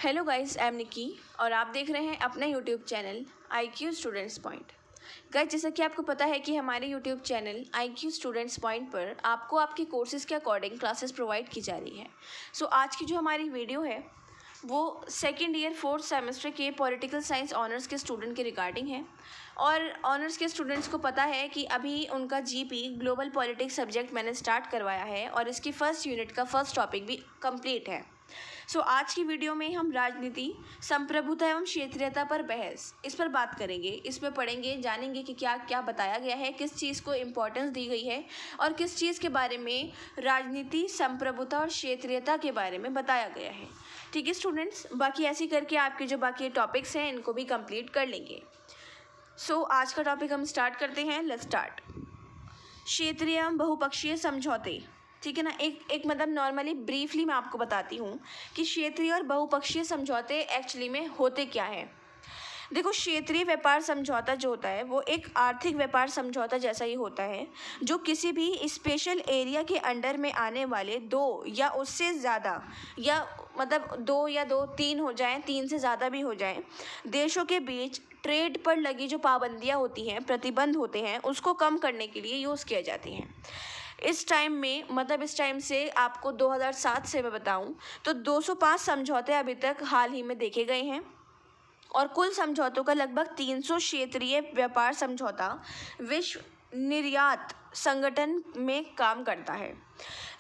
Hello guys, I am निकी और आप देख रहे हैं अपना YouTube channel IQ students point. Guys, जैसा कि आपको पता है कि हमारे YouTube channel IQ students point पर आपको आपके कोर्सेज़ के अकॉर्डिंग क्लासेस प्रोवाइड की जा रही है। सो आज की जो हमारी वीडियो है वो सेकेंड ईयर फोर्थ सेमेस्टर के पॉलिटिकल साइंस ऑनर्स के स्टूडेंट के रिगार्डिंग है। और ऑनर्स के स्टूडेंट्स को पता है कि अभी उनका GP ग्लोबल पॉलिटिक्स सब्जेक्ट मैंने स्टार्ट करवाया है और इसकी फर्स्ट यूनिट का फर्स्ट टॉपिक भी कंप्लीट है। सो आज की वीडियो में हम राजनीति, संप्रभुता एवं क्षेत्रीयता पर बहस इस पर बात करेंगे। इसमें पढ़ेंगे, जानेंगे कि क्या क्या बताया गया है, किस चीज़ को इम्पोर्टेंस दी गई है और किस चीज़ के बारे में राजनीति, संप्रभुता और क्षेत्रीयता के बारे में बताया गया है। ठीक है स्टूडेंट्स, बाकी ऐसे करके आपके जो बाकी टॉपिक्स हैं इनको भी कंप्लीट कर लेंगे। सो आज का टॉपिक हम स्टार्ट करते हैं। Let's start. क्षेत्रीय एवं बहुपक्षीय समझौते। ठीक है ना, एक मतलब नॉर्मली ब्रीफली मैं आपको बताती हूँ कि क्षेत्रीय और बहुपक्षीय समझौते एक्चुअली में होते क्या है। देखो, क्षेत्रीय व्यापार समझौता जो होता है वो एक आर्थिक व्यापार समझौता जैसा ही होता है, जो किसी भी स्पेशल एरिया के अंडर में आने वाले दो या उससे ज़्यादा, या मतलब दो या दो तीन हो जाएं, तीन से ज़्यादा भी हो जाएं, देशों के बीच ट्रेड पर लगी जो पाबंदियां होती हैं, प्रतिबंध होते हैं, उसको कम करने के लिए यूज़ किए जाते हैं। इस टाइम में मतलब इस टाइम से आपको 2007 से मैं बताऊं तो 205 समझौते अभी तक हाल ही में देखे गए हैं और कुल समझौतों का लगभग 300 क्षेत्रीय व्यापार समझौता विश्व निर्यात संगठन में काम करता है।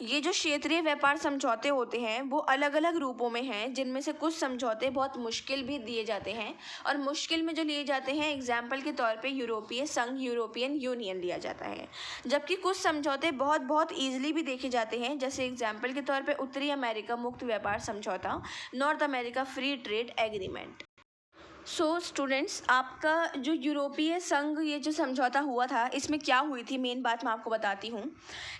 ये जो क्षेत्रीय व्यापार समझौते होते हैं वो अलग अलग रूपों में हैं, जिनमें से कुछ समझौते बहुत मुश्किल भी दिए जाते हैं और मुश्किल में जो लिए जाते हैं एग्जाम्पल के तौर पे यूरोपीय संघ, यूरोपियन यूनियन लिया जाता है, जबकि कुछ समझौते बहुत ईजिली भी देखे जाते हैं, जैसे एग्जाम्पल के तौर पे उत्तरी अमेरिका मुक्त व्यापार समझौता, north America free trade agreement. So students, आपका जो यूरोपीय संघ ये जो समझौता हुआ था इसमें क्या हुई थी, मेन बात मैं आपको बताती हूँ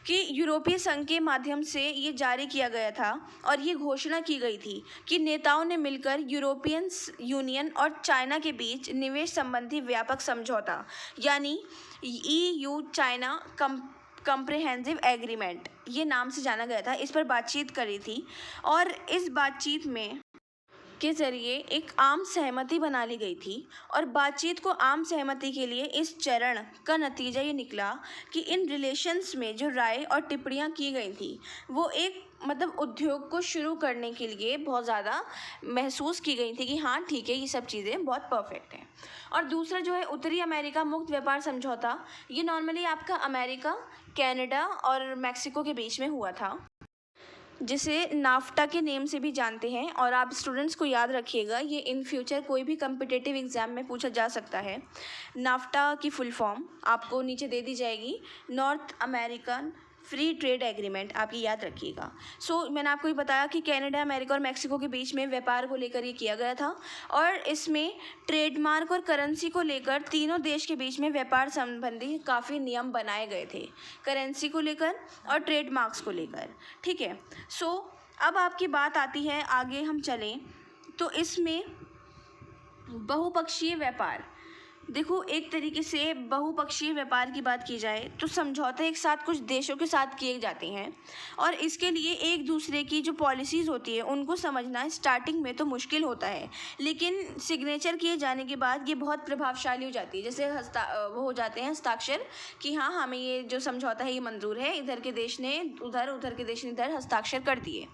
कि यूरोपीय संघ के माध्यम से ये जारी किया गया था और ये घोषणा की गई थी कि नेताओं ने मिलकर यूरोपियन यूनियन और चाइना के बीच निवेश संबंधी व्यापक समझौता यानी EU चाइना कम्प्रिहेंसिव एग्रीमेंट, ये नाम से जाना गया था, इस पर बातचीत करी थी और इस बातचीत में के जरिए एक आम सहमति बना ली गई थी। और बातचीत को आम सहमति के लिए इस चरण का नतीजा ये निकला कि इन रिलेशंस में जो राय और टिप्पणियां की गई थी वो एक मतलब उद्योग को शुरू करने के लिए बहुत ज़्यादा महसूस की गई थी कि हाँ ठीक है, ये सब चीज़ें बहुत परफेक्ट हैं। और दूसरा जो है उत्तरी अमेरिका मुक्त व्यापार समझौता, ये नॉर्मली आपका अमेरिका, कनाडा और मैक्सिको के बीच में हुआ था, जिसे नाफ्टा के नेम से भी जानते हैं। और आप स्टूडेंट्स को याद रखिएगा, ये इन फ्यूचर कोई भी कम्पिटिटिव एग्ज़ाम में पूछा जा सकता है। नाफ्टा की फुल फॉर्म आपको नीचे दे दी जाएगी, north American free trade agreement, आप ये याद रखिएगा। सो मैंने आपको ये बताया कि कनाडा, अमेरिका और मैक्सिको के बीच में व्यापार को लेकर ये किया गया था और इसमें ट्रेडमार्क और करेंसी को लेकर तीनों देश के बीच में व्यापार संबंधी काफ़ी नियम बनाए गए थे, करेंसी को लेकर और ट्रेडमार्क्स को लेकर। ठीक है, सो अब आपकी बात आती है, आगे हम चलें तो इसमें बहुपक्षीय व्यापार। देखो, एक तरीके से बहुपक्षीय व्यापार की बात की जाए तो समझौते एक साथ कुछ देशों के साथ किए जाते हैं और इसके लिए एक दूसरे की जो पॉलिसीज़ होती है उनको समझना स्टार्टिंग में तो मुश्किल होता है, लेकिन सिग्नेचर किए जाने के बाद ये बहुत प्रभावशाली हो जाती है। जैसे वो हो जाते हैं हस्ताक्षर कि हाँ, हमें ये जो समझौता है ये मंजूर है, इधर के देश ने उधर, उधर के देश ने इधर हस्ताक्षर कर दिए।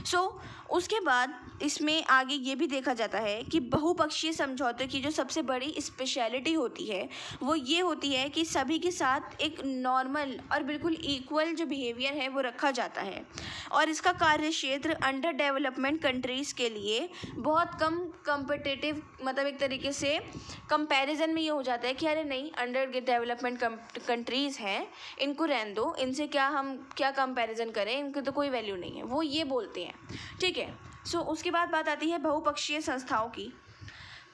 सो उसके बाद इसमें आगे ये भी देखा जाता है कि बहुपक्षीय समझौते की जो सबसे बड़ी स्पेशलिटी होती है वो ये होती है कि सभी के साथ एक नॉर्मल और बिल्कुल इक्वल जो बिहेवियर है वो रखा जाता है और इसका कार्य क्षेत्र अंडर डेवलपमेंट कंट्रीज़ के लिए बहुत कम कम्पिटिटिव, मतलब एक तरीके से कंपैरिजन में ये हो जाता है कि अरे नहीं, अंडर डेवलपमेंट कंट्रीज़ हैं, इनको रहने दो, इनसे हम क्या कंपैरिजन करें, इनकी तो कोई वैल्यू नहीं है, वो ये बोलते हैं। ठीक है, सो उसके बाद बात आती है बहुपक्षीय संस्थाओं की।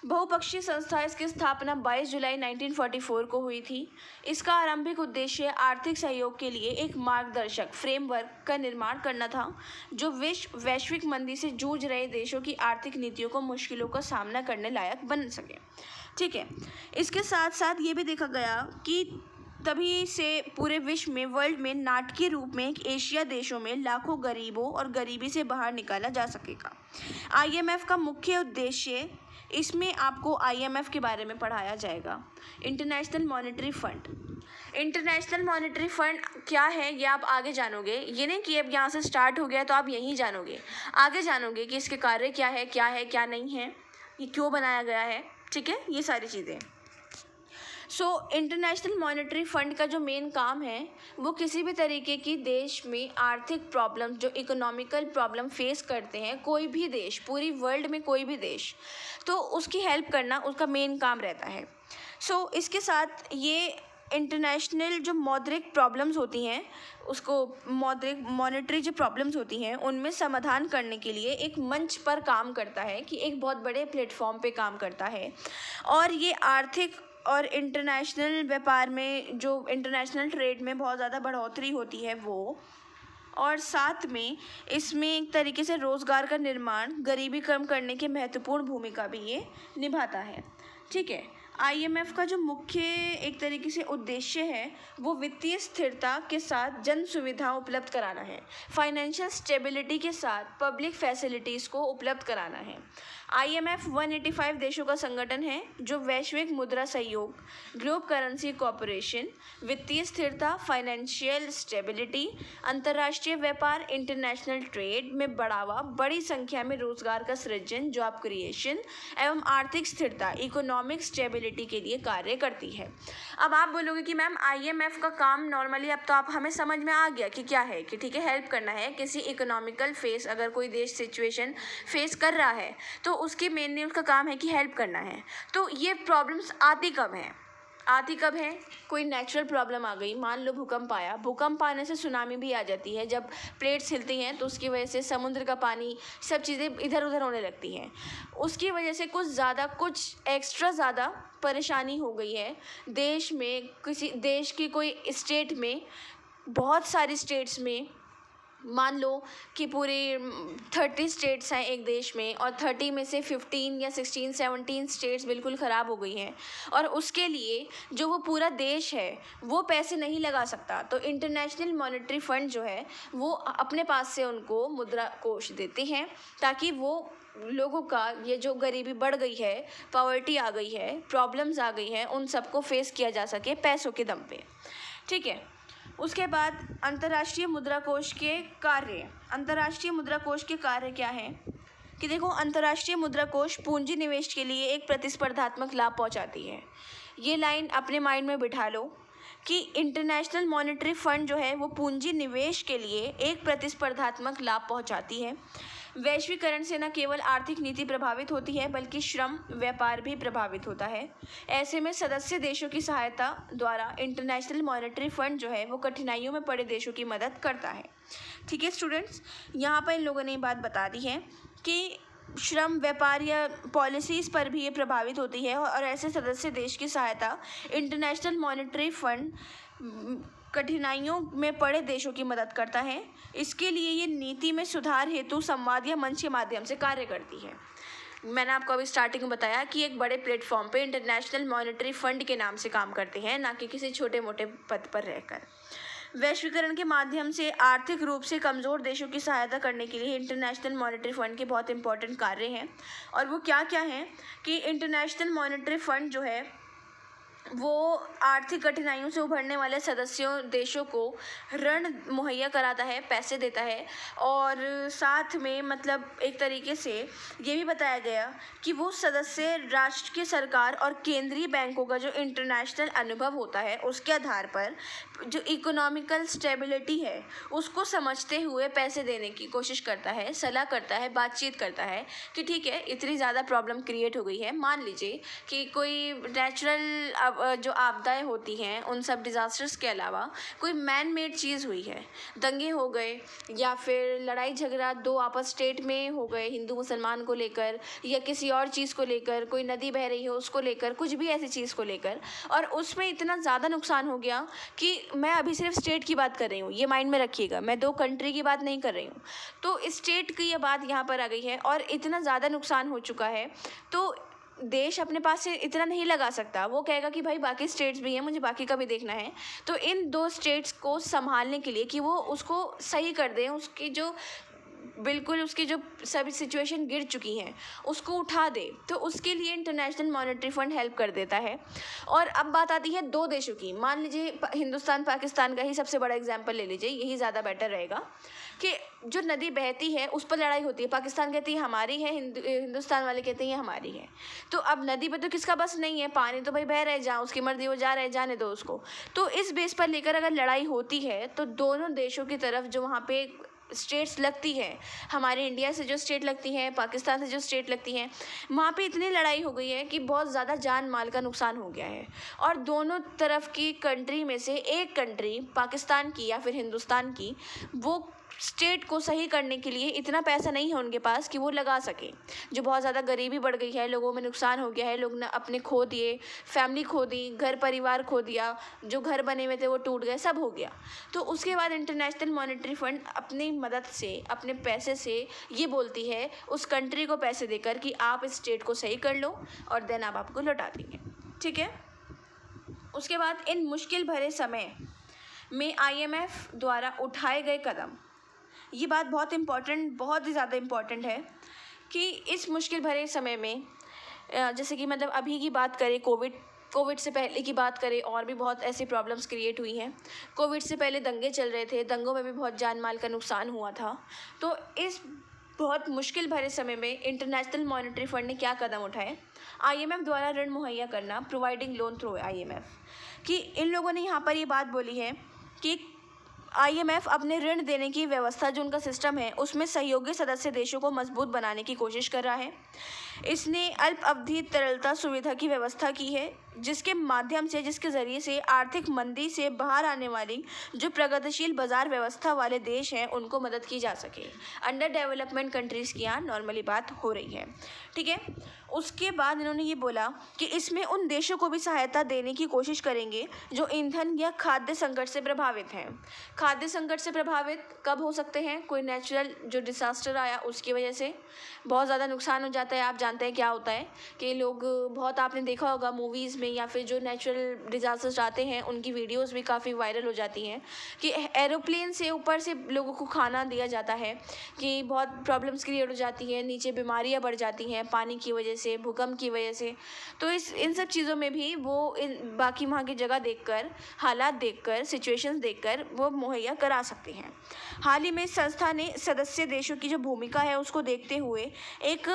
बहुपक्षीय संस्था, इसकी स्थापना 22 जुलाई 1944 को हुई थी। इसका आरंभिक उद्देश्य आर्थिक सहयोग के लिए एक मार्गदर्शक फ्रेमवर्क का निर्माण करना था जो वैश्विक मंदी से जूझ रहे देशों की आर्थिक नीतियों को मुश्किलों का सामना करने लायक बन सके। ठीक है, इसके साथ साथ ये भी देखा गया कि तभी से पूरे विश्व में, वर्ल्ड में नाटकीय रूप में एक एशिया देशों में लाखों गरीबों और गरीबी से बाहर निकाला जा सकेगा। IMF का मुख्य उद्देश्य, इसमें आपको IMF के बारे में पढ़ाया जाएगा। International monetary fund. International monetary fund क्या है ये आप आगे जानोगे। ये नहीं कि अब यहाँ से स्टार्ट हो गया तो आप यहीं जानोगे, आगे जानोगे कि इसके कार्य क्या है क्या नहीं है, ये क्यों बनाया गया है, ठीक है, ये सारी चीज़ें। इंटरनेशनल मॉनेटरी फंड का जो मेन काम है वो किसी भी तरीके की देश में आर्थिक प्रॉब्लम, जो इकोनॉमिकल प्रॉब्लम फेस करते हैं कोई भी देश, पूरी वर्ल्ड में कोई भी देश, तो उसकी हेल्प करना उसका मेन काम रहता है। इसके साथ ये इंटरनेशनल जो मौद्रिक प्रॉब्लम्स होती हैं, उसको मॉनेटरी जो प्रॉब्लम्स होती हैं उनमें समाधान करने के लिए एक मंच पर काम करता है, कि एक बहुत बड़े प्लेटफॉर्म पे काम करता है। और ये आर्थिक और इंटरनेशनल व्यापार में, जो इंटरनेशनल ट्रेड में बहुत ज़्यादा बढ़ोतरी होती है वो, और साथ में इसमें एक तरीके से रोज़गार का निर्माण, गरीबी कम करने की महत्वपूर्ण भूमिका भी ये निभाता है, ठीक है। IMF का जो मुख्य एक तरीके से उद्देश्य है वो वित्तीय स्थिरता के साथ जन सुविधा उपलब्ध कराना है, फाइनेंशियल स्टेबिलिटी के साथ पब्लिक फैसिलिटीज़ को उपलब्ध कराना है। IMF 185 देशों का संगठन है जो वैश्विक मुद्रा सहयोग, ग्लोब करेंसी कॉरपोरेशन, वित्तीय स्थिरता, फाइनेंशियल स्टेबिलिटी, अंतर्राष्ट्रीय व्यापार, इंटरनेशनल ट्रेड में बढ़ावा, बड़ी संख्या में रोजगार का सृजन, जॉब क्रिएशन एवं आर्थिक स्थिरता, इकोनॉमिक स्टेबिलिटी के लिए कार्य करती है। अब आप बोलोगे कि मैम IMF का काम नॉर्मली, अब तो आप हमें समझ में आ गया कि क्या है, कि ठीक है हेल्प करना है किसी इकोनॉमिकल फेस, अगर कोई देश सिचुएशन फेस कर रहा है तो उसके मेनली उसका काम है कि हेल्प करना है। तो ये प्रॉब्लम्स आती कब है, कोई नेचुरल प्रॉब्लम आ गई, मान लो भूकंप आया, भूकंप आने से सुनामी भी आ जाती है, जब प्लेट्स हिलती हैं तो उसकी वजह से समुद्र का पानी, सब चीज़ें इधर उधर होने लगती हैं, उसकी वजह से कुछ एक्स्ट्रा ज़्यादा परेशानी हो गई है देश में, किसी देश की कोई स्टेट में, बहुत सारी स्टेट्स में, मान लो कि पूरे 30 स्टेट्स हैं एक देश में, और 30 में से 15 या 16 17 स्टेट्स बिल्कुल ख़राब हो गई हैं, और उसके लिए जो वो पूरा देश है वो पैसे नहीं लगा सकता, तो इंटरनेशनल मॉनेटरी फंड जो है वो अपने पास से उनको मुद्रा कोष देते हैं, ताकि वो लोगों का ये जो गरीबी बढ़ गई है, पॉवर्टी आ गई है, प्रॉब्लम्स आ गई हैं, उन सबको फेस किया जा सके पैसों के दम पे, ठीक है। उसके बाद अंतर्राष्ट्रीय मुद्रा कोष के कार्य। अंतर्राष्ट्रीय मुद्रा कोष के कार्य क्या हैं कि देखो, अंतर्राष्ट्रीय मुद्रा कोष पूंजी निवेश के लिए एक प्रतिस्पर्धात्मक लाभ पहुंचाती है। ये लाइन अपने माइंड में बिठा लो कि इंटरनेशनल मॉनेटरी फंड जो है वो पूंजी निवेश के लिए एक प्रतिस्पर्धात्मक लाभ पहुंचाती है। वैश्वीकरण से न केवल आर्थिक नीति प्रभावित होती है बल्कि श्रम व्यापार भी प्रभावित होता है। ऐसे में सदस्य देशों की सहायता द्वारा इंटरनेशनल मॉनेटरी फंड जो है वो कठिनाइयों में पड़े देशों की मदद करता है, ठीक है स्टूडेंट्स। यहाँ पर इन लोगों ने बात बता दी है कि श्रम व्यापार या पॉलिसीज़ पर भी ये प्रभावित होती है, और ऐसे सदस्य देश की सहायता इंटरनेशनल मॉनेटरी फंड कठिनाइयों में पड़े देशों की मदद करता है। इसके लिए ये नीति में सुधार हेतु संवाद या मंच के माध्यम से कार्य करती है। मैंने आपको अभी स्टार्टिंग में बताया कि एक बड़े प्लेटफॉर्म पे इंटरनेशनल मॉनेटरी फंड के नाम से काम करते हैं, ना कि किसी छोटे मोटे पद पर रहकर। वैश्वीकरण के माध्यम से आर्थिक रूप से कमज़ोर देशों की सहायता करने के लिए इंटरनेशनल मॉनेटरी फंड के बहुत इंपॉर्टेंट कार्य हैं, और वो क्या क्या हैं कि इंटरनेशनल मॉनेटरी फंड जो है वो आर्थिक कठिनाइयों से उभरने वाले सदस्यों देशों को ऋण मुहैया कराता है, पैसे देता है, और साथ में मतलब एक तरीके से ये भी बताया गया कि वो सदस्य राष्ट्र की सरकार और केंद्रीय बैंकों का जो इंटरनेशनल अनुभव होता है उसके आधार पर जो इकोनॉमिकल स्टेबिलिटी है उसको समझते हुए पैसे देने की कोशिश करता है, सलाह करता है, बातचीत करता है कि ठीक है इतनी ज़्यादा प्रॉब्लम क्रिएट हो गई है, मान लीजिए कि कोई नेचुरल जो आपदाएं होती हैं उन सब डिज़ास्टर्स के अलावा कोई मैन मेड चीज़ हुई है, दंगे हो गए या फिर लड़ाई झगड़ा दो आपस स्टेट में हो गए हिंदू मुसलमान को लेकर, या किसी और चीज़ को लेकर, कोई नदी बह रही हो उसको लेकर, कुछ भी ऐसी चीज़ को लेकर, और उसमें इतना ज़्यादा नुकसान हो गया कि मैं अभी सिर्फ स्टेट की बात कर रही हूँ, ये माइंड में रखिएगा, मैं 2 कंट्री की बात नहीं कर रही हूँ। तो स्टेट की ये बात यहाँ पर आ गई है और इतना ज़्यादा नुकसान हो चुका है, तो देश अपने पास से इतना नहीं लगा सकता, वो कहेगा कि भाई बाकी स्टेट्स भी हैं, मुझे बाकी का भी देखना है। तो इन 2 स्टेट्स को संभालने के लिए कि वो उसको सही कर दें, उसकी जो बिल्कुल उसकी जो सभी सिचुएशन गिर चुकी हैं उसको उठा दे, तो उसके लिए इंटरनेशनल मॉनेटरी फंड हेल्प कर देता है। और अब बात आती है 2 देशों की। मान लीजिए हिंदुस्तान पाकिस्तान का ही सबसे बड़ा एग्जांपल ले लीजिए, यही ज़्यादा बेटर रहेगा कि जो नदी बहती है उस पर लड़ाई होती है, पाकिस्तान कहती है हमारी है, हिंदुस्तान वाले कहते हैं ये हमारी है। तो अब नदी पे तो किसका बस नहीं है, पानी तो भाई बह रहा है, जहाँ उसकी मर्जी वो जा रहा है, जाने दो उसको। तो इस बेस पर लेकर अगर लड़ाई होती है तो दोनों देशों की तरफ जो वहाँ पे स्टेट्स लगती है, हमारे इंडिया से जो स्टेट लगती हैं, पाकिस्तान से जो स्टेट लगती हैं, वहाँ पे इतनी लड़ाई हो गई है कि बहुत ज़्यादा जान माल का नुकसान हो गया है। और दोनों तरफ की कंट्री में से एक कंट्री, पाकिस्तान की या फिर हिंदुस्तान की, वो स्टेट को सही करने के लिए इतना पैसा नहीं है उनके पास कि वो लगा सके। जो बहुत ज़्यादा गरीबी बढ़ गई है, लोगों में नुकसान हो गया है, लोग ने अपने खो दिए, फैमिली खो दी, घर परिवार खो दिया, जो घर बने हुए थे वो टूट गए, सब हो गया। तो उसके बाद इंटरनेशनल मॉनेटरी फंड अपनी मदद से, अपने पैसे से ये बोलती है उस कंट्री को पैसे देकर कि आप इस स्टेट को सही कर लो और देन आप आपको लौटा देंगे। ठीक है। उसके बाद इन मुश्किल भरे समय में IMF द्वारा उठाए गए कदम, ये बात बहुत ही ज़्यादा इम्पॉर्टेंट है कि इस मुश्किल भरे समय में जैसे कि मतलब अभी की बात करें, कोविड से पहले की बात करें, और भी बहुत ऐसी प्रॉब्लम्स क्रिएट हुई हैं। कोविड से पहले दंगे चल रहे थे, दंगों में भी बहुत जान माल का नुकसान हुआ था। तो इस बहुत मुश्किल भरे समय में इंटरनेशनल मॉनेटरी फंड ने क्या कदम उठाए? IMF द्वारा ऋण मुहैया करना, प्रोवाइडिंग लोन थ्रू IMF, कि इन लोगों ने यहाँ पर ये बात बोली है कि IMF अपने ऋण देने की व्यवस्था, जो उनका सिस्टम है, उसमें सहयोगी सदस्य देशों को मजबूत बनाने की कोशिश कर रहा है। इसने अल्प अवधि तरलता सुविधा की व्यवस्था की है, जिसके ज़रिए से आर्थिक मंदी से बाहर आने वाली जो प्रगतिशील बाजार व्यवस्था वाले देश हैं उनको मदद की जा सके। अंडर डेवलपमेंट कंट्रीज़ की यहाँ नॉर्मली बात हो रही है। ठीक है। उसके बाद इन्होंने ये बोला कि इसमें उन देशों को भी सहायता देने की कोशिश करेंगे जो ईंधन या खाद्य संकट से प्रभावित हैं। खाद्य संकट से प्रभावित कब हो सकते हैं? कोई नेचुरल जो डिसास्टर आया उसकी वजह से बहुत ज़्यादा नुकसान हो जाता है। आप जानते हैं क्या होता है कि लोग बहुत, आपने देखा होगा मूवीज़ में या फिर जो नेचुरल डिज़ास्टर्स आते हैं उनकी वीडियोस भी काफ़ी वायरल हो जाती हैं कि एरोप्लेन से ऊपर से लोगों को खाना दिया जाता है, कि बहुत प्रॉब्लम्स क्रिएट हो जाती हैं, नीचे बीमारियां बढ़ जाती हैं पानी की वजह से, भूकंप की वजह से। तो इन सब चीज़ों में भी वो बाकी वहाँ की जगह देखकर, हालात देखकर, सिचुएशंस देखकर वो मुहैया करा सकते हैं। हाल ही में संस्था ने सदस्य देशों की जो भूमिका है उसको देखते हुए एक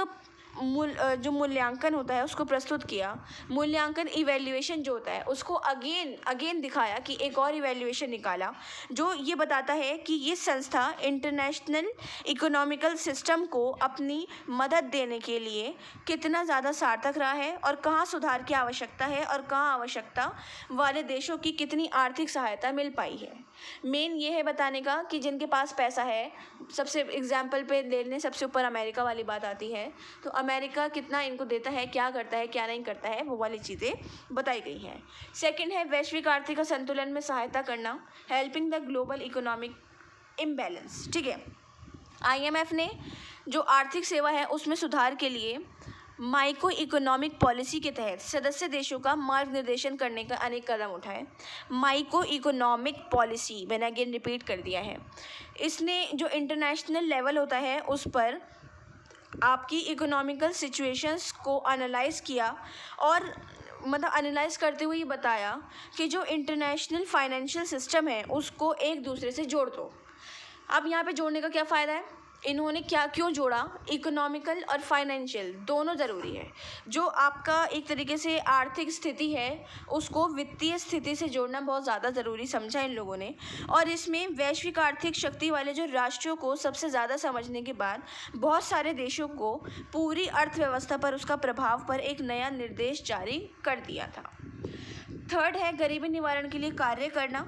जो मूल्यांकन होता है उसको प्रस्तुत किया। मूल्यांकन इवैल्यूएशन जो होता है उसको अगेन दिखाया कि एक और इवैल्यूएशन निकाला जो ये बताता है कि ये संस्था इंटरनेशनल इकोनॉमिकल सिस्टम को अपनी मदद देने के लिए कितना ज़्यादा सार्थक रहा है और कहाँ सुधार की आवश्यकता है और कहाँ आवश्यकता वाले देशों की कितनी आर्थिक सहायता मिल पाई है। मेन ये है बताने का कि जिनके पास पैसा है, सबसे एग्जाम्पल पे लेने सबसे ऊपर अमेरिका वाली बात आती है, तो अमेरिका कितना इनको देता है, क्या करता है, क्या नहीं करता है, वो वाली चीज़ें बताई गई हैं। सेकंड है वैश्विक आर्थिक संतुलन में सहायता करना, helping the global economic imbalance. ठीक है। IMF ने जो आर्थिक सेवा है उसमें सुधार के लिए माइक्रो इकोनॉमिक पॉलिसी के तहत सदस्य देशों का मार्गनिर्देशन करने का अनेक कदम उठाए। माइक्रो इकोनॉमिक पॉलिसी मैंने अगेन रिपीट कर दिया है। इसने जो इंटरनेशनल लेवल होता है उस पर आपकी इकोनॉमिकल सिचुएशंस को एनालाइज किया और मतलब एनालाइज करते हुए ये बताया कि जो इंटरनेशनल फाइनेंशियल सिस्टम है उसको एक दूसरे से जोड़ दो। अब यहाँ पे जोड़ने का क्या फ़ायदा है? इन्होंने क्यों जोड़ा? इकोनॉमिकल और फाइनेंशियल दोनों ज़रूरी है। जो आपका एक तरीके से आर्थिक स्थिति है उसको वित्तीय स्थिति से जोड़ना बहुत ज़्यादा ज़रूरी समझा इन लोगों ने। और इसमें वैश्विक आर्थिक शक्ति वाले जो राष्ट्रों को सबसे ज़्यादा समझने के बाद बहुत सारे देशों को पूरी अर्थव्यवस्था पर उसका प्रभाव पर एक नया निर्देश जारी कर दिया था। थर्ड है गरीबी निवारण के लिए कार्य करना।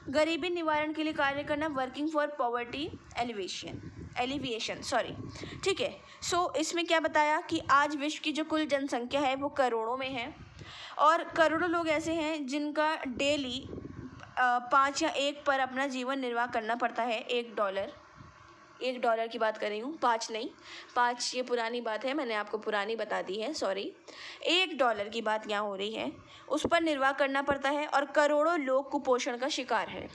गरीबी निवारण के लिए कार्य करना, वर्किंग फॉर पॉवर्टी एलिविएशन। ठीक है। इसमें क्या बताया कि आज विश्व की जो कुल जनसंख्या है वो करोड़ों में है और करोड़ों लोग ऐसे हैं जिनका डेली 5 या 1 पर अपना जीवन निर्वाह करना पड़ता है, $1। $1 की बात कर रही हूँ, 5 नहीं, 5 ये पुरानी बात है, मैंने आपको पुरानी बता दी है, सॉरी। $1 की बात यहाँ हो रही है, उस पर निर्वाह करना पड़ता है और करोड़ों लोग कुपोषण का शिकार हैं।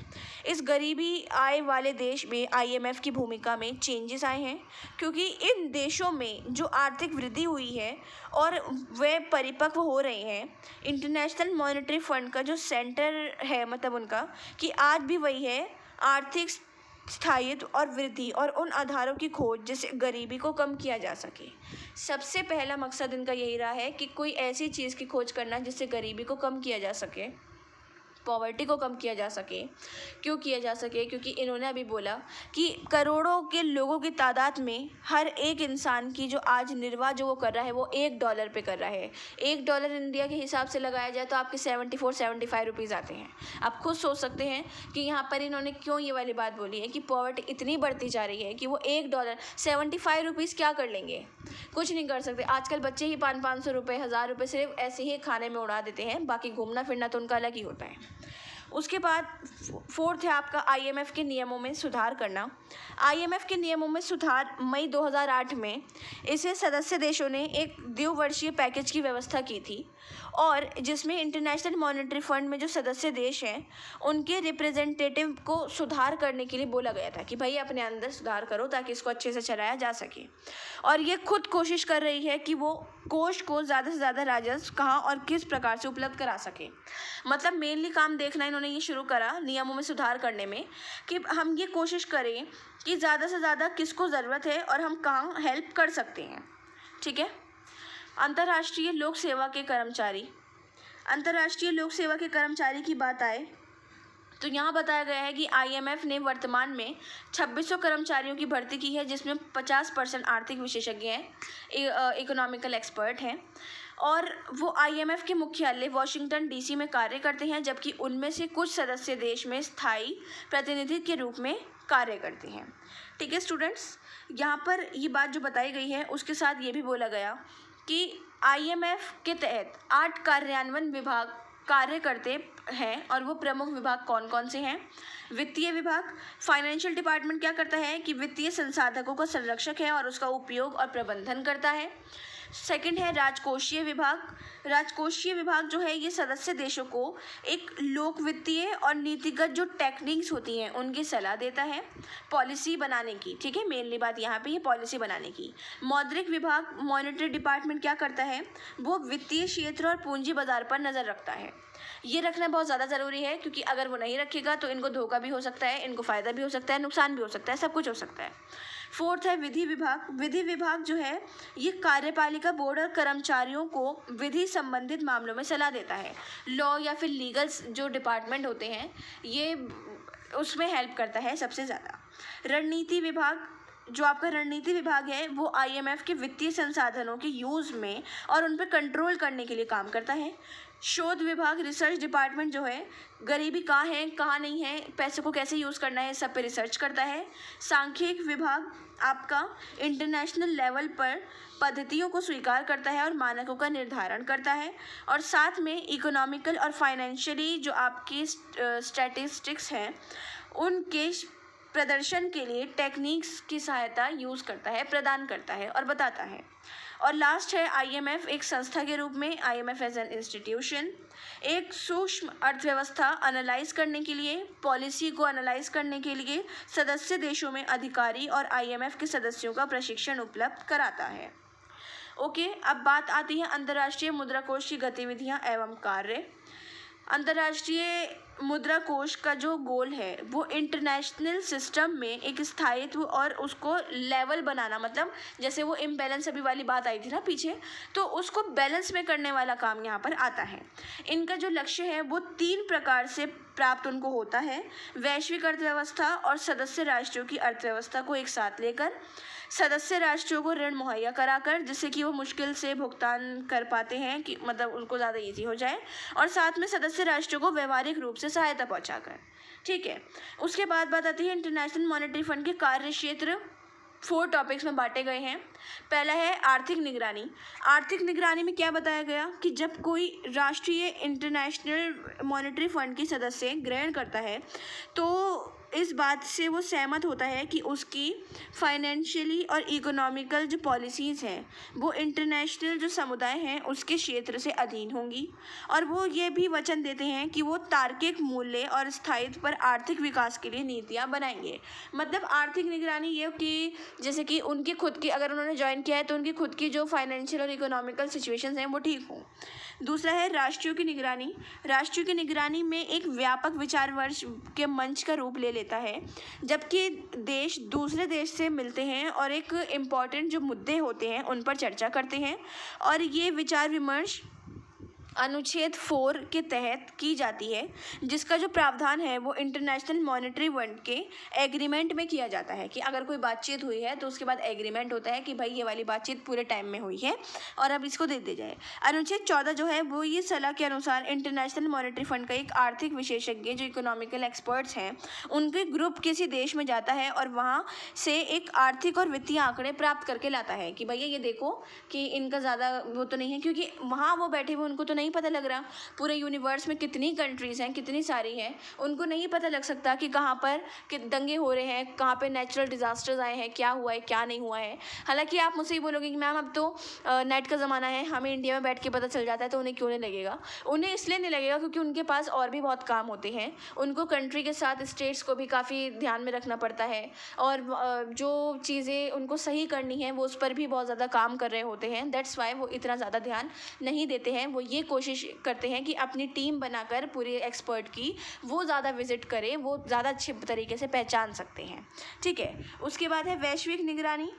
इस गरीबी आय वाले देश में IMF की भूमिका में चेंजेस आए हैं, क्योंकि इन देशों में जो आर्थिक वृद्धि हुई है और वे परिपक्व हो रहे हैं, इंटरनेशनल मॉनेटरी फंड का जो सेंटर है, मतलब उनका, कि आज भी वही है, आर्थिक स्थायित्व और वृद्धि और उन आधारों की खोज जिससे गरीबी को कम किया जा सके। सबसे पहला मकसद इनका यही रहा है कि कोई ऐसी चीज़ की खोज करना जिससे गरीबी को कम किया जा सके, पॉवर्टी को कम किया जा सके। क्यों किया जा सके? क्योंकि इन्होंने अभी बोला कि करोड़ों के लोगों की तादाद में हर एक इंसान की जो आज निर्वाह जो वो कर रहा है वो $1 पे कर रहा है। $1 इंडिया के हिसाब से लगाया जाए तो आपके 74-75 रुपीज़ आते हैं। आप खुद सोच सकते हैं कि यहाँ पर इन्होंने क्यों ये वाली बात बोली है कि पॉवर्टी इतनी बढ़ती जा रही है कि वो $1 75 रुपीज़ क्या कर लेंगे? कुछ नहीं कर सकते। आजकल बच्चे ही 500-500 रुपये, 1000 रुपये सिर्फ ऐसे ही खाने में उड़ा देते हैं, बाकी घूमना फिरना तो उनका अलग ही होता है। उसके बाद 4th है आपका IMF के नियमों में सुधार करना। IMF के नियमों में सुधार मई 2008 में इसे सदस्य देशों ने एक द्विवर्षीय पैकेज की व्यवस्था की थी, और जिसमें इंटरनेशनल मॉनेटरी फंड में जो सदस्य देश हैं उनके रिप्रेजेंटेटिव को सुधार करने के लिए बोला गया था कि भाई अपने अंदर सुधार करो ताकि इसको अच्छे से चलाया जा सके। और ये खुद कोशिश कर रही है कि वो कोष को ज़्यादा से ज़्यादा राजस्व कहाँ और किस प्रकार से उपलब्ध करा सके। मतलब मेनली काम देखना इन्होंने ये शुरू करा नियमों में सुधार करने में कि हम ये कोशिश करें कि ज़्यादा से ज़्यादा किसको ज़रूरत है और हम कहाँ हेल्प कर सकते हैं। ठीक है। अंतर्राष्ट्रीय लोक सेवा के कर्मचारी, अंतर्राष्ट्रीय लोक सेवा के कर्मचारी की बात आए तो यहाँ बताया गया है कि IMF ने वर्तमान में 2600 कर्मचारियों की भर्ती की है, जिसमें 50% आर्थिक विशेषज्ञ हैं, इकोनॉमिकल एक्सपर्ट हैं, और वो IMF के मुख्यालय वॉशिंगटन DC में कार्य करते हैं, जबकि उनमें से कुछ सदस्य देश में स्थायी प्रतिनिधि के रूप में कार्य करते हैं। ठीक है स्टूडेंट्स, यहाँ पर ये बात जो बताई गई है उसके साथ ये भी बोला गया कि IMF के तहत 8 कार्यान्वयन विभाग कार्य करते हैं, और वो प्रमुख विभाग कौन कौन से हैं? वित्तीय विभाग, फाइनेंशियल डिपार्टमेंट क्या करता है कि वित्तीय संसाधनों का संरक्षक है और उसका उपयोग और प्रबंधन करता है। सेकंड है राजकोषीय विभाग। राजकोषीय विभाग जो है ये सदस्य देशों को एक लोक वित्तीय और नीतिगत जो टेक्निक्स होती हैं उनकी सलाह देता है पॉलिसी बनाने की। ठीक है, मेनली बात यहाँ पे ये पॉलिसी बनाने की। मौद्रिक विभाग, मॉनेटरी डिपार्टमेंट क्या करता है? वो वित्तीय क्षेत्र और पूंजी बाजार पर नज़र रखता है। ये रखना बहुत ज़्यादा ज़रूरी है, क्योंकि अगर वो नहीं रखेगा तो इनको धोखा भी हो सकता है, इनको फ़ायदा भी हो सकता है, नुकसान भी हो सकता है, सब कुछ हो सकता है। 4th है विधि विभाग। विधि विभाग जो है ये कार्यपालिका बोर्ड और कर्मचारियों को विधि संबंधित मामलों में सलाह देता है। लॉ या फिर लीगल जो डिपार्टमेंट होते हैं ये उसमें हेल्प करता है सबसे ज़्यादा। रणनीति विभाग, जो आपका रणनीति विभाग है वो IMF के वित्तीय संसाधनों के यूज़ में और उन पर कंट्रोल करने के लिए काम करता है। शोध विभाग, रिसर्च डिपार्टमेंट जो है गरीबी कहाँ है कहाँ नहीं है, पैसे को कैसे यूज़ करना है, सब पे रिसर्च करता है। सांख्यिक विभाग आपका इंटरनेशनल लेवल पर पद्धतियों को स्वीकार करता है और मानकों का निर्धारण करता है। और साथ में इकोनॉमिकल और फाइनेंशियली जो आपकी स्टैटिस्टिक्स हैं उनके प्रदर्शन के लिए टेक्निक्स की सहायता यूज़ करता है, प्रदान करता है और बताता है। और लास्ट है IMF एक संस्था के रूप में, IMF एज एन इंस्टीट्यूशन एक सूक्ष्म अर्थव्यवस्था एनालाइज करने के लिए, पॉलिसी को एनालाइज करने के लिए सदस्य देशों में अधिकारी और IMF के सदस्यों का प्रशिक्षण उपलब्ध कराता है। ओके, अब बात आती है अंतर्राष्ट्रीय मुद्रा कोष की गतिविधियाँ एवं कार्य। अंतर्राष्ट्रीय मुद्रा कोष का जो गोल है वो इंटरनेशनल सिस्टम में एक स्थायित्व और उसको लेवल बनाना, मतलब जैसे वो इम्बैलेंस अभी वाली बात आई थी ना पीछे, तो उसको बैलेंस में करने वाला काम यहाँ पर आता है। इनका जो लक्ष्य है वो 3 प्रकार से प्राप्त उनको होता है: वैश्विक अर्थव्यवस्था और सदस्य राष्ट्रों की अर्थव्यवस्था को एक साथ लेकर, सदस्य राष्ट्रों को ऋण मुहैया कराकर जिससे कि वो मुश्किल से भुगतान कर पाते हैं, कि मतलब उनको ज़्यादा ईजी हो जाए, और साथ में सदस्य राष्ट्रों को व्यवहारिक रूप से सहायता पहुंचाकर। ठीक है, उसके बाद बात आती है इंटरनेशनल मॉनेटरी फंड के कार्य क्षेत्र 4 टॉपिक्स में बांटे गए हैं। पहला है आर्थिक निगरानी। आर्थिक निगरानी में क्या बताया गया कि जब कोई राष्ट्रीय इंटरनेशनल मॉनेटरी फंड की सदस्य ग्रहण करता है तो इस बात से वो सहमत होता है कि उसकी फाइनेंशियली और इकोनॉमिकल जो पॉलिसीज़ हैं वो इंटरनेशनल जो समुदाय हैं उसके क्षेत्र से अधीन होंगी, और वो ये भी वचन देते हैं कि वो तार्किक मूल्य और स्थायित्व पर आर्थिक विकास के लिए नीतियाँ बनाएंगे। मतलब आर्थिक निगरानी ये कि जैसे कि उनकी खुद की, अगर उन्होंने ज्वाइन किया है तो उनकी खुद की जो फाइनेंशियल और इकोनॉमिकल सिचुएशंस हैं वो ठीक हों। दूसरा है राष्ट्रीय की निगरानी। राष्ट्रीय की निगरानी में एक व्यापक विचार वर्ष के मंच का रूप ले लेता है, जबकि देश दूसरे देश से मिलते हैं और एक इम्पॉर्टेंट जो मुद्दे होते हैं उन पर चर्चा करते हैं, और ये विचार विमर्श अनुच्छेद 4 के तहत की जाती है, जिसका जो प्रावधान है वो इंटरनेशनल मॉनेटरी फंड के एग्रीमेंट में किया जाता है कि अगर कोई बातचीत हुई है तो उसके बाद एग्रीमेंट होता है कि भाई ये वाली बातचीत पूरे टाइम में हुई है और अब इसको दे जाए। अनुच्छेद 14 जो है वो ये सलाह के अनुसार इंटरनेशनल मॉनेटरी फंड का एक आर्थिक विशेषज्ञ जो इकोनॉमिकल एक्सपर्ट्स हैं उनके ग्रुप किसी देश में जाता है और वहाँ से एक आर्थिक और वित्तीय आंकड़े प्राप्त करके लाता है कि भैया ये देखो कि इनका ज़्यादा वो तो नहीं है, क्योंकि वहाँ वो बैठे हुए उनको तो नहीं पता लग रहा पूरे यूनिवर्स में कितनी कंट्रीज़ हैं, कितनी सारी हैं, उनको नहीं पता लग सकता कि कहाँ पर कि दंगे हो रहे हैं, कहाँ पे नेचुरल डिज़ास्टर्स आए हैं, क्या हुआ है क्या नहीं हुआ है। हालांकि आप मुझसे ही बोलोगे कि मैम अब तो नेट का ज़माना है, हमें इंडिया में बैठ के पता चल जाता है, तो उन्हें क्यों नहीं लगेगा? उन्हें इसलिए नहीं लगेगा क्योंकि उनके पास और भी बहुत काम होते हैं। उनको कंट्री के साथ स्टेट्स को भी काफ़ी ध्यान में रखना पड़ता है, और जो चीज़ें उनको सही करनी है वो उस पर भी बहुत ज़्यादा काम कर रहे होते हैं। दैट्स वाई वो इतना ज़्यादा ध्यान नहीं देते हैं। वो ये कोशिश करते हैं कि अपनी टीम बनाकर पूरे एक्सपर्ट की वो ज़्यादा विजिट करें, वो ज़्यादा अच्छे तरीके से पहचान सकते हैं। ठीक है, उसके बाद है वैश्विक निगरानी।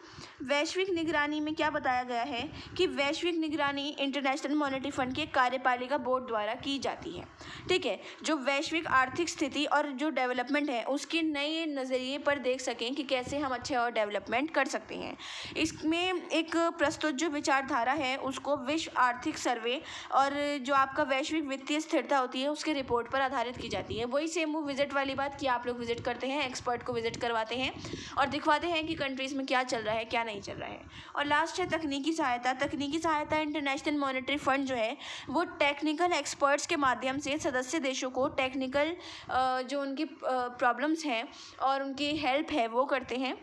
वैश्विक निगरानी में क्या बताया गया है कि वैश्विक निगरानी इंटरनेशनल मॉनेटरी फंड के कार्यपालिका बोर्ड द्वारा की जाती है। ठीक है, जो वैश्विक आर्थिक स्थिति और जो डेवलपमेंट है उसके नए नज़रिए पर देख सकें कि कैसे हम अच्छे और डेवलपमेंट कर सकते हैं। इसमें एक प्रस्तुत जो विचारधारा है उसको विश्व आर्थिक सर्वे और जो आपका वैश्विक वित्तीय स्थिरता होती है उसके रिपोर्ट पर आधारित की जाती है। वही सेम वो विजिट वाली बात कि आप लोग विजिट करते हैं, एक्सपर्ट को विजिट करवाते हैं और दिखवाते हैं कि कंट्रीज़ में क्या चल रहा है क्या नहीं चल रहा है। और लास्ट है तकनीकी सहायता। तकनीकी सहायता इंटरनेशनल मॉनेटरी फंड जो है वो टेक्निकल एक्सपर्ट्स के माध्यम से सदस्य देशों को टेक्निकल जो उनकी प्रॉब्लम्स हैं और उनकी हेल्प है वो करते हैं,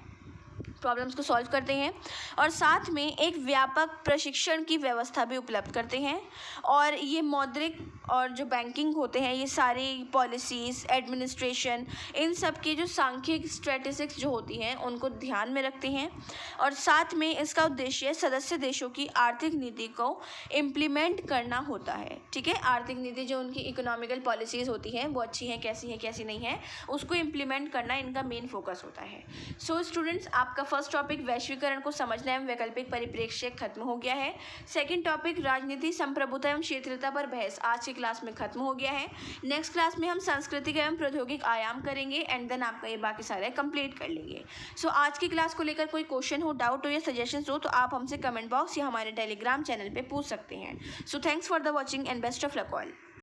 प्रॉब्लम्स को सॉल्व करते हैं, और साथ में एक व्यापक प्रशिक्षण की व्यवस्था भी उपलब्ध करते हैं। और ये मौद्रिक और जो बैंकिंग होते हैं ये सारी पॉलिसीज़, एडमिनिस्ट्रेशन, इन सब की जो सांख्यिक स्ट्रेटेजिक्स जो होती हैं उनको ध्यान में रखते हैं। और साथ में इसका उद्देश्य सदस्य देशों की आर्थिक नीति को इम्प्लीमेंट करना होता है। ठीक है, आर्थिक नीति जो उनकी इकोनॉमिकल पॉलिसीज़ होती हैं वो अच्छी हैं कैसी नहीं है, उसको इम्प्लीमेंट करना इनका मेन फोकस होता है। सो स्टूडेंट्स, आपका फर्स्ट टॉपिक वैश्वीकरण को समझना एवं वैकल्पिक परिप्रेक्ष्य खत्म हो गया है। सेकंड टॉपिक राजनीति, संप्रभुता एवं क्षेत्रीयता पर बहस आज की क्लास में खत्म हो गया है। नेक्स्ट क्लास में हम सांस्कृतिक एवं प्रौद्योगिक आयाम करेंगे एंड देन आपका ये बाकी सारे कंप्लीट कर लेंगे। सो आज की क्लास को लेकर कोई क्वेश्चन हो, डाउट हो या सजेशन हो तो आप हमसे कमेंट बॉक्स या हमारे टेलीग्राम चैनल पर पूछ सकते हैं। So thanks for the watching and best of luck all.